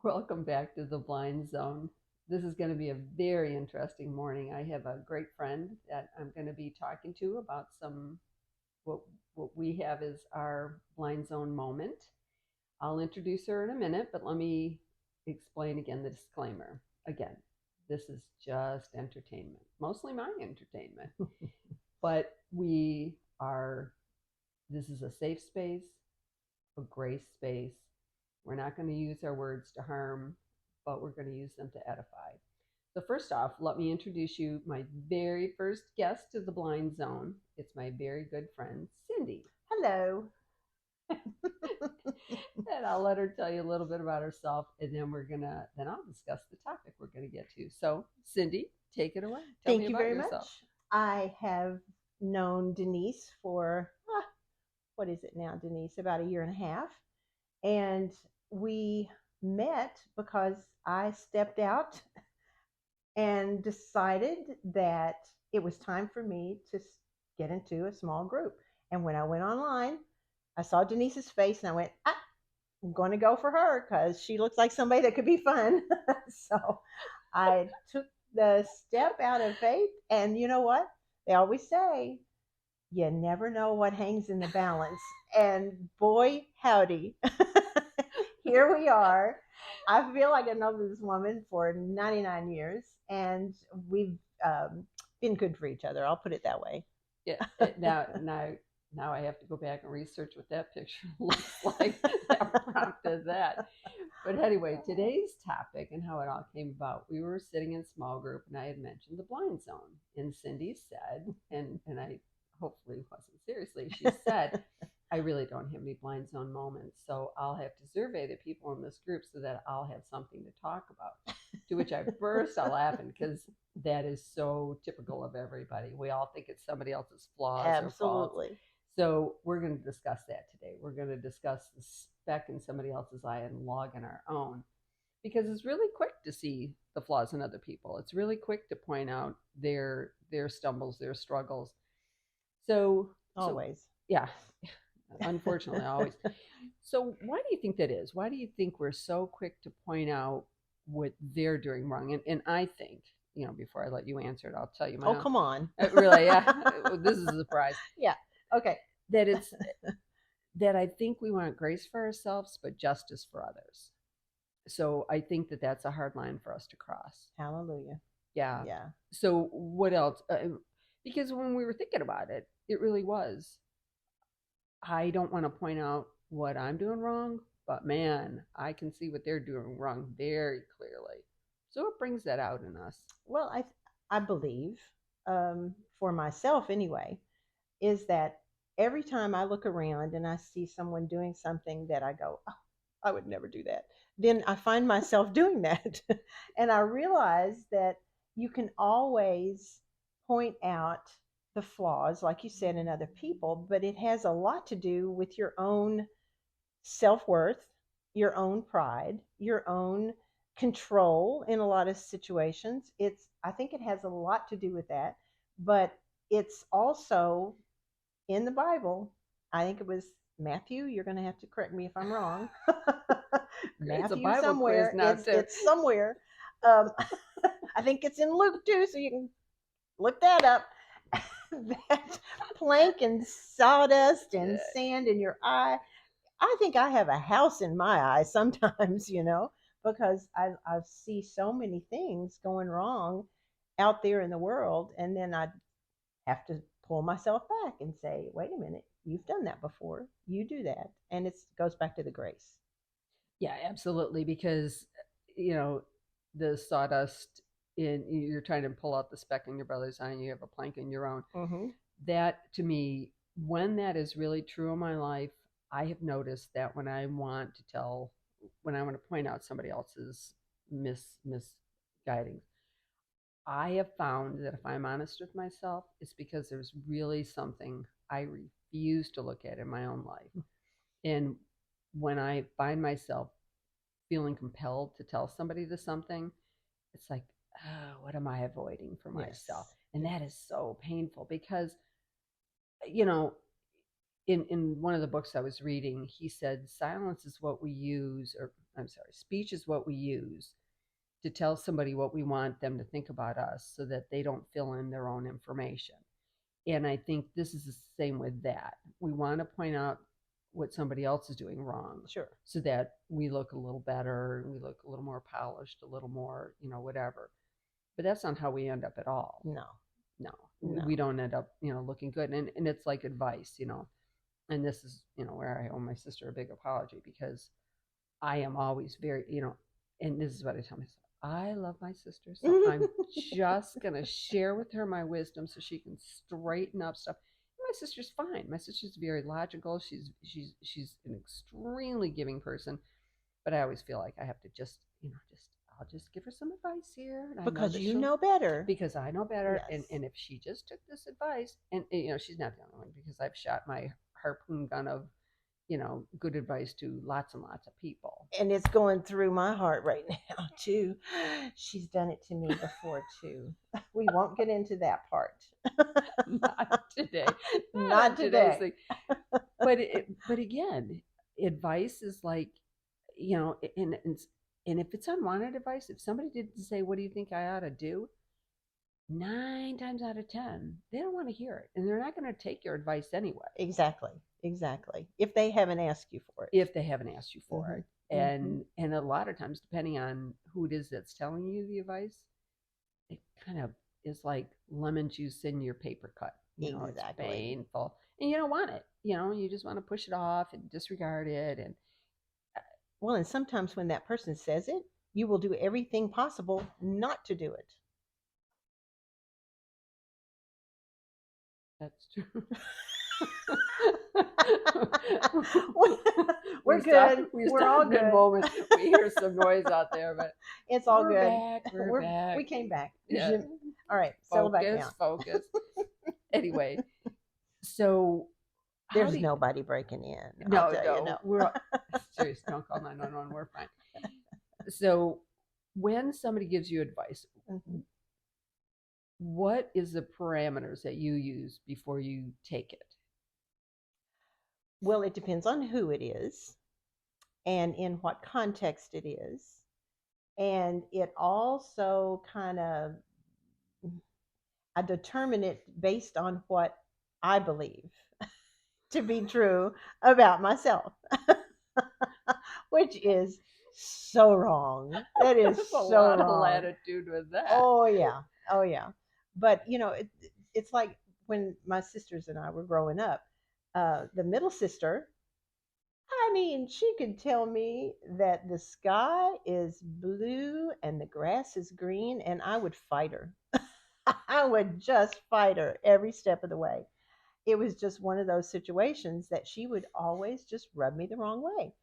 Welcome back to the Blind Zone. This is going to be a very interesting morning. I have a great friend that I'm going to be talking to about some what what we have is our Blind Zone moment. I'll introduce her in a minute, but let me explain again the disclaimer. Again, this is just entertainment, mostly my entertainment, but we are this is a safe space, a grace space. We're not going to use our words to harm, but we're going to use them to edify. So, first off, let me introduce you my very first guest to the Blind Zone. It's my very good friend, Cindy. Hello. And I'll let her tell you a little bit about herself, and then I'll discuss the topic we're gonna get to. So, Cindy, take it away. Tell me Thank you about very yourself. much. I have known Denise for, what is it now, Denise? About a year and a half. And we met because I stepped out and decided that it was time for me to get into a small group. And when I went online, I saw Denise's face and I went, I'm going to go for her because she looks like somebody that could be fun. So I took the step out of faith. And you know what? They always say, you never know what hangs in the balance. And boy, howdy, here we are. I feel like I know this woman for 99 years, and we've been good for each other. I'll put it that way. Yeah, now I have to go back and research what that picture looks like that prompted that. But anyway, today's topic and how it all came about. We were sitting in a small group, and I had mentioned the blind zone, and Cindy said, and I hopefully wasn't seriously, she said, I really don't have any blind zone moments, so I'll have to survey the people in this group so that I'll have something to talk about. To which I burst out laughing because that is so typical of everybody. We all think it's somebody else's flaws or faults. Absolutely. So we're going to discuss that today. We're going to discuss the speck in somebody else's eye and log in our own because it's really quick to see the flaws in other people. It's really quick to point out their stumbles, their struggles. So Always. yeah, unfortunately, always. So why do you think that is? Why do you think we're so quick to point out what they're doing wrong? And I think, before I let you answer it, I'll tell you my Oh, own. come on. Really, yeah, this is a surprise. Yeah. Okay. That it's that I think we want grace for ourselves, but justice for others. So I think that that's a hard line for us to cross. Hallelujah. Yeah. Yeah. So what else? Because when we were thinking about it, it really was. I don't want to point out what I'm doing wrong, but man, I can see what they're doing wrong very clearly. So it brings that out in us. Well, I believe, for myself anyway, is that every time I look around and I see someone doing something that I go, oh, I would never do that, then I find myself doing that. And I realize that you can always point out the flaws, like you said, in other people, but it has a lot to do with your own self worth, your own pride, your own control in a lot of situations. I think it has a lot to do with that, but it's also in the Bible. I think it was Matthew. You're going to have to correct me if I'm wrong. It's a Matthew Bible quiz somewhere. now It's too. it's somewhere. Um, I think it's in Luke too, so you can look that up. That plank and sawdust and sand in your eye. I think I have a house in my eye sometimes, because I see so many things going wrong out there in the world, and then I have to pull myself back and say, wait a minute, you've done that before. You do that. And it goes back to the grace. Yeah, absolutely. Because you know the sawdust you're trying to pull out the speck in your brother's eye, and you have a plank in your own. Mm-hmm. That to me, when that is really true in my life, I have noticed that when I want to point out somebody else's misguiding, I have found that if I'm honest with myself, it's because there's really something I refuse to look at in my own life. And when I find myself feeling compelled to tell somebody to something, it's like, oh, what am I avoiding for myself? Yes. And that Yes. is so painful because, you know, in one of the books I was reading, he said silence is what we use, or I'm sorry, speech is what we use to tell somebody what we want them to think about us so that they don't fill in their own information. And I think this is the same with that. We want to point out what somebody else is doing wrong Sure. so that we look a little better and we look a little more polished, a little more, whatever. But that's not how we end up at all. No. No, No. we don't end up, looking good. And it's like advice, and this is, where I owe my sister a big apology because I am always very, and this is what I tell myself. I love my sister, so I'm just gonna share with her my wisdom so she can straighten up stuff. And my sister's fine. My sister's very logical. She's an extremely giving person, but I always feel like I have to just, I'll just give her some advice here, and I know Because that you know better. because I know better, Yes. and if she just took this advice, and she's not the only one because I've shot my harpoon gun of good advice to lots and lots of people. And it's going through my heart right now too. She's done it to me before too. We won't get into that part. Not today. Not today. Thing. But again, advice is like, and if it's unwanted advice, if somebody didn't say, "What do you think I ought to do?" 9 times out of 10, they don't want to hear it, and they're not going to take your advice anyway. Exactly. If they haven't asked you for it. If they haven't asked you for it. And a lot of times, depending on who it is that's telling you the advice, it kind of is like lemon juice in your paper cut. Exactly. It's painful, and you don't want it. You just want to push it off and disregard it. And well, and sometimes when that person says it, you will do everything possible not to do it. That's true. We're good. We're all good. Moment. We hear some noise out there, but it's all we're good. Back. We're back. We came back. Yeah. All right. Settle back down. Focus. Anyway, so there's nobody breaking in. No. We're serious. Don't call 911. We're fine. So when somebody gives you advice, what is the parameters that you use before you take it? Well, it depends on who it is and in what context it is. And it also kind of, I determine it based on what I believe to be true about myself, which is so wrong. That is so a lot wrong. Of latitude with that. Oh yeah. But it's like when my sisters and I were growing up, the middle sister, I mean, she could tell me that the sky is blue and the grass is green, and I would fight her. I would just fight her every step of the way. It was just one of those situations that she would always just rub me the wrong way.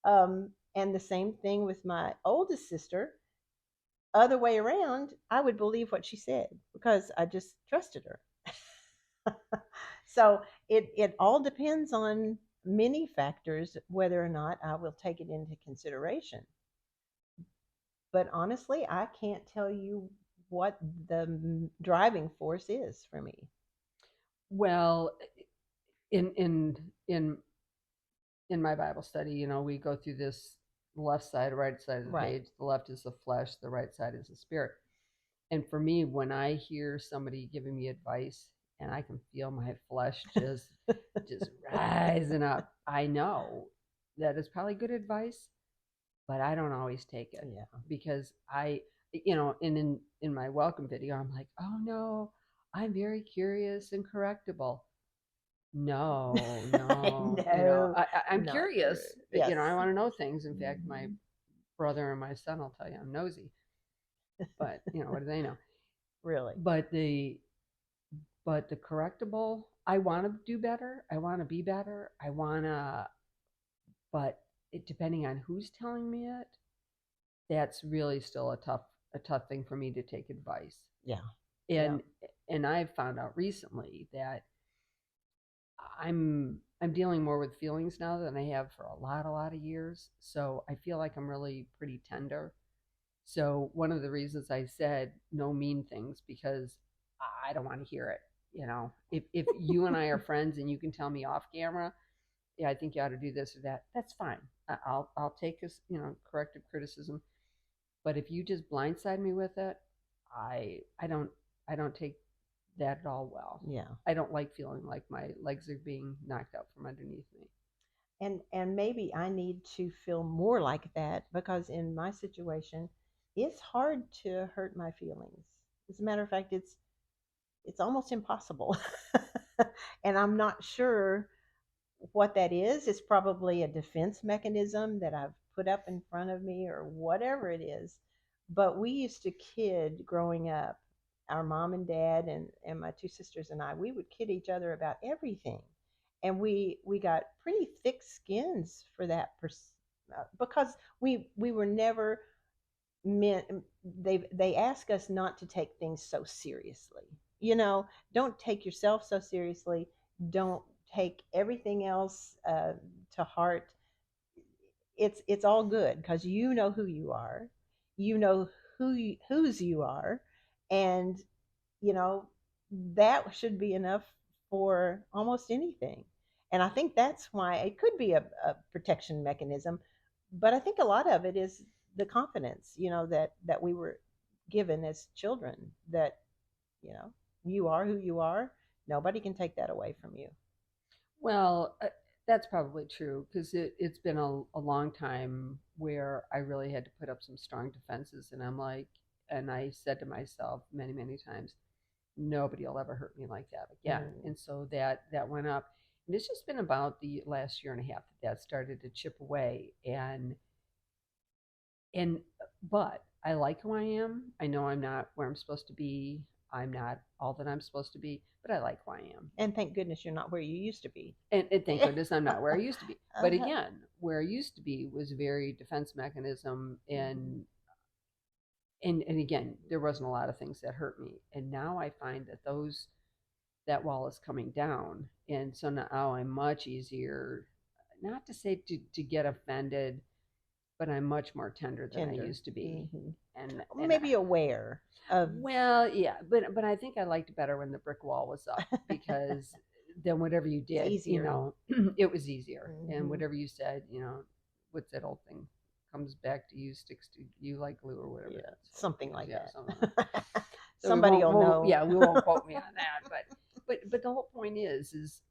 And the same thing with my oldest sister. Other way around, I would believe what she said because I just trusted her. So it all depends on many factors whether or not I will take it into consideration. But honestly, I can't tell you what the driving force is for me. Well, in my Bible study, we go through this left side, right side of the page. The left is the flesh, the right side is the spirit. And for me, when I hear somebody giving me advice and I can feel my flesh just rising up, I know that is probably good advice, but I don't always take it. Yeah. Because in my welcome video, I'm like, oh no, I'm very curious and correctable. No. I'm curious. Yes. I want to know things. In fact, my brother and my son will tell you I'm nosy. But what do they know? Really. But the correctable, I want to do better. I want to be better. But depending on who's telling me it, that's really still a tough thing for me to take advice. Yeah. And I've found out recently that I'm dealing more with feelings now than I have for a lot of years. So I feel like I'm really pretty tender. So one of the reasons I said no mean things, because I don't want to hear it. If you and I are friends and you can tell me off camera, yeah, I think you ought to do this or that. That's fine. I'll take this, corrective criticism. But if you just blindside me with it, I don't take that at all well. Yeah. I don't like feeling like my legs are being knocked out from underneath me. And maybe I need to feel more like that, because in my situation, it's hard to hurt my feelings. As a matter of fact, it's almost impossible. And I'm not sure what that is. It's probably a defense mechanism that I've put up in front of me or whatever it is. But we used to kid growing up. Our mom and dad and my two sisters and I, we would kid each other about everything. And we got pretty thick skins for that because we were never meant. They ask us not to take things so seriously. Don't take yourself so seriously. Don't take everything else to heart. It's all good, because you know who you are. You know whose you are. And you know that should be enough for almost anything. And I think that's why it could be a protection mechanism. But I think a lot of it is the confidence, that we were given as children, that you know you are who you are. Nobody can take that away from you. Well, that's probably true because it's been a long time where I really had to put up some strong defenses, and I'm like, and I said to myself many, many times, nobody will ever hurt me like that again. Mm. And so that went up, and it's just been about the last year and a half that started to chip away, and but I like who I am. I know I'm not where I'm supposed to be. I'm not all that I'm supposed to be, but I like who I am. And thank goodness you're not where you used to be. And thank goodness I'm not where I used to be. But Uh-huh. again, where I used to be was very defense mechanism, and again, there wasn't a lot of things that hurt me. And now I find that wall is coming down. And so now I'm much easier, not to say to get offended, but I'm much more tender than I Tender. used to be. Hmm. And Maybe aware of. well, yeah, but I think I liked better when the brick wall was up because then whatever you It's did, easier. it was easier. And Hmm. whatever you said, what's that old thing? Comes back to you, sticks to you like glue or whatever Yeah, that's something is. like Yeah, something like that. that. So we Somebody won't, will won't know. yeah, we won't quote me on that, but the whole point is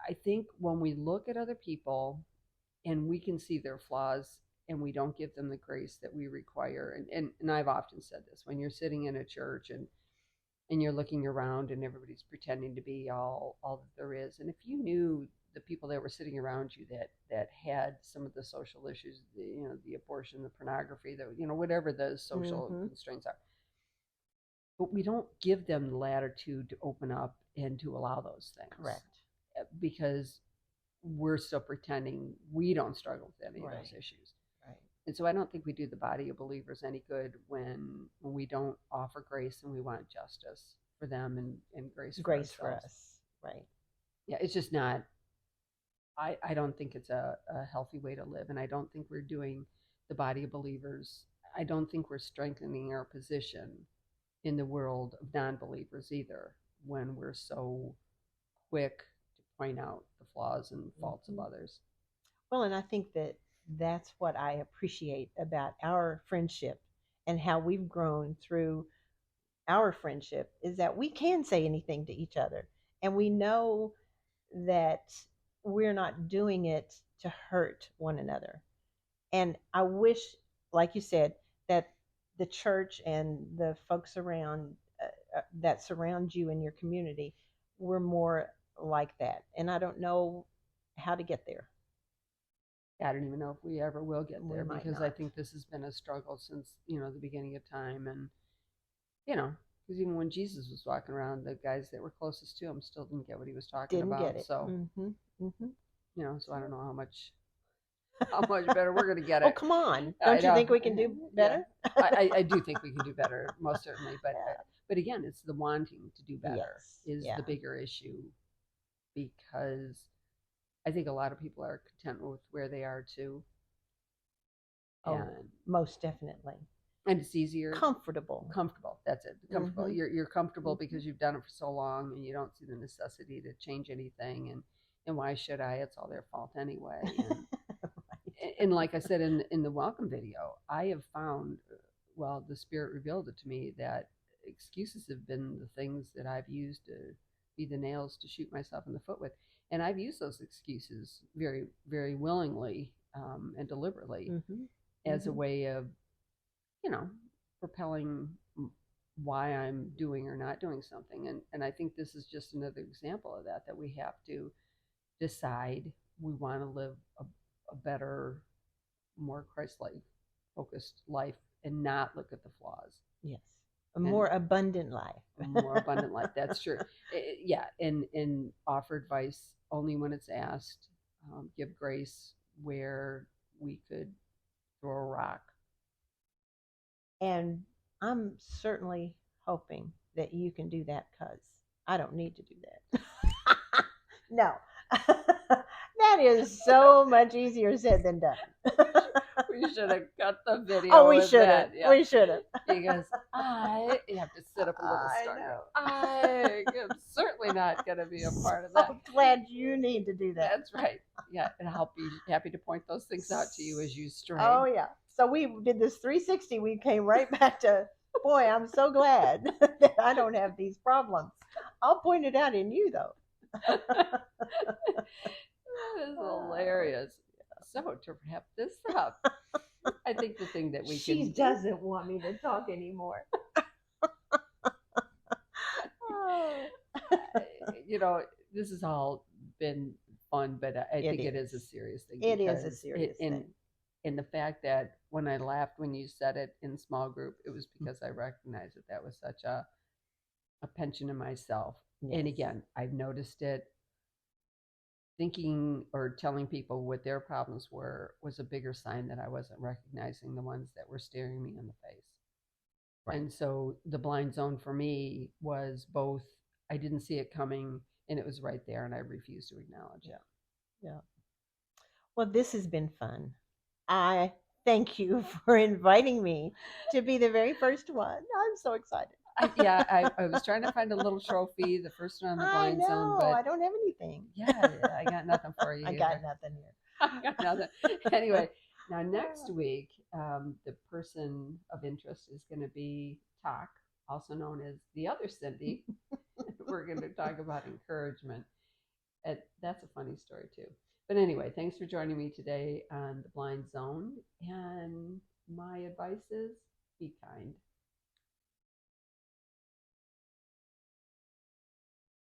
I think when we look at other people and we can see their flaws and we don't give them the grace that we require, and I've often said this, when you're sitting in a church and you're looking around and everybody's pretending to be all that there is, and if you knew the people that were sitting around you that had some of the social issues, the abortion, the pornography, whatever those social Hmm. constraints are, but we don't give them the latitude to open up and to allow those things Correct. because we're still pretending we don't struggle with any of Right. those issues. Right. And so I don't think we do the body of believers any good when we don't offer grace and we want justice for them and grace for Grace for ourselves. us. Right. Yeah, it's just not, I don't think it's a healthy way to live. And I don't think we're doing the body of believers. I don't think we're strengthening our position in the world of non believers either when we're so quick to point out the flaws and faults of Hmm. others. Well, and I think that that's what I appreciate about our friendship, and how we've grown through our friendship, is that we can say anything to each other, and we know that we're not doing it to hurt one another. And I wish, like you said, that the church and the folks around, that surround you in your community, were more like that. And I don't know how to get there. I don't even know if we ever will get We there might because I not. think this has been a struggle since the beginning of time, and you know because even when Jesus was walking around, the guys that were closest to him still didn't get what he was talking Didn't get about. it. So Mm-hmm. Mm-hmm. so I don't know how much better we're gonna get Oh, it. come on! I Don't you know, think we can do yeah, better? I do think we can do better, most certainly, Yeah. but again, it's the wanting to do better Yes. is the Yeah. bigger issue because I think a lot of people are content with where they are too, Oh, and most definitely. it's easier. Comfortable. Comfortable, that's it, comfortable. Mm-hmm. You're comfortable Mm-hmm. because you've done it for so long and you don't see the necessity to change anything, And why should I? It's all their fault anyway. And Right. and like I said in the welcome video, I have found, well, the Spirit revealed it to me that excuses have been the things that I've used to be the nails to shoot myself in the foot with. And I've used those excuses very, very willingly and deliberately Mm-hmm. as a Mm-hmm. way of, you know, propelling why I'm doing or not doing something. And I think this is just another example of that, that we have to decide we want to live a better, more Christ-like focused life and not look at the flaws Yes. A and more abundant life. a more abundant life. That's true. Yeah, and offer advice only when it's asked. Give grace where we could throw a rock. And I'm certainly hoping that you can do that because I don't need to do that. No. That is so much easier said than done. We should have cut the Oh, video we with should have. that. Yeah, We should have. because you have to sit up a little I stronger. know. I am certainly not going to be a part of that. So glad you need to do that. That's right. Yeah, and I'll be happy to point those things out to you as you Oh stray. yeah. So we did this 360. We came right back to, boy, I'm so glad that I don't have these problems. I'll point it out in you though. That is hilarious. So to wrap this up, I think the thing that we She can, doesn't want me to talk anymore. Oh. you know, this has all been fun, but I It think it is a is. serious thing It is a because serious thing. in the fact that when I laughed when you said it in small group, it was because I recognized that that was such a pension in myself. And Yes. again, I've noticed it. Thinking or telling people what their problems were was a bigger sign that I wasn't recognizing the ones that were staring me in the face. Right. And so the blind zone for me was both I didn't see it coming and it was right there and I refused to acknowledge Yeah. it. Yeah. Well, this has been fun. I thank you for inviting me to be the very first one. I'm so excited. Yeah, I was trying to find a little trophy, the first one on the I blind zone, know. but I don't have anything. yeah, I got nothing for you I got either. nothing I got nothing. Anyway, now here. next week, the person of interest is going to be Talk, also known as the other Cindy. We're going to talk about encouragement. And that's a funny story, too. But anyway, thanks for joining me today on The Blind Zone. And my advice is be kind.